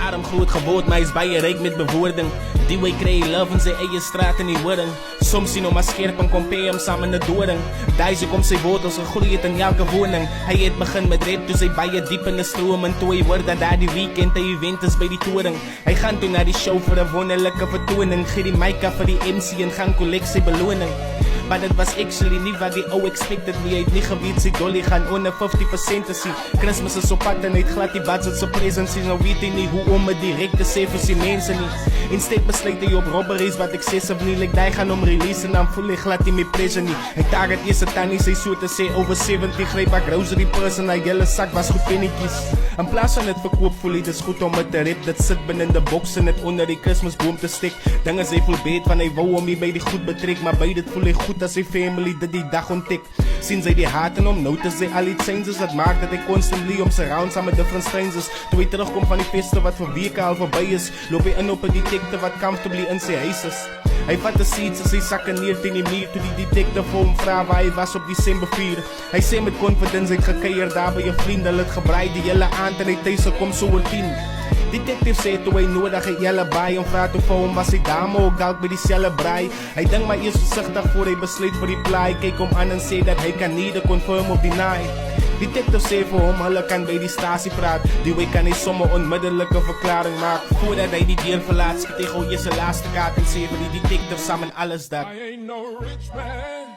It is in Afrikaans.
arm groot geword, maar hy is baie ryk met bewoording. Die way kry hy love in sy eie straat in die horing. Soms sien hom as skerp en compare hom saam in 'n doring. Daai is hoekom sy wortels gegroei het in elke woning. Hy het begin met rap toe sy baie diep in 'n stroom, en toe hy hoor dat daar die weekend 'n event is by die toring. Hy gaan toe na die show vir 'n wonderlike vertoning, gee die mic af vir die MC en gaan collect sy beloning. But it was actually nie wat die ou expected nie. Hy het nie geweet sy dolly gaan onder 50% te sien. Christmas is op pad en hy het glad die budget sy presents. Nou weet hy nie hoe om het direct te sê vir sy mense nie. Instead besluit hy op robberies wat excessive nie. Like die gaan hom release en dan voel hy glad nie meer pressure nie. Hy target eers 'n tannie, sy so te sê over 70. Gryp ek grocery purse en hy hele sak was goed pennetjies. In plaas van het verkoop voel hy dis goed om met te rap. Dit sit binne in die box en het onder die Christmasboom te stek. Dinge sy voel beet van hy wou om hier by die goed betrek, maar by dit voel hy goed as sy family dit die dag ontdek. Sien sy die haat in hom, notice sy al die changes wat maak dat hy constantly om surround saam met different strangers. Toe hy terugkom van die feste wat vir weke al verby is, loop hy in op 'n detective wat comfortably in sy huis is. Hy vat 'n seat en sy sakke neer teen die muur toe die detective vir hom vra waar hy was op Desember 4. Hy sê met confidence hy het gekeier daar by 'n vriend, hulle het gebraai die hele aand en hy tuis gekom so oor 10. Detective sê toe hy nodig hy jelle baie en vraag toe vir hom was hy dame ook dalk by die selle braai. Hy dink maar eers versigtig voor hy besluit vir die plaai. Kyk hom aan en sê dat hy kan neither confirm of deny. Detective sê vir hom hulle kan by die stasie praat. Die way kan hy sommer onmiddellike verklaring maak. Voordat hy die deur verlaat skiet hy gou eers 'n laaste kaart en sê vir die detective saam en alles dat I ain't no rich man.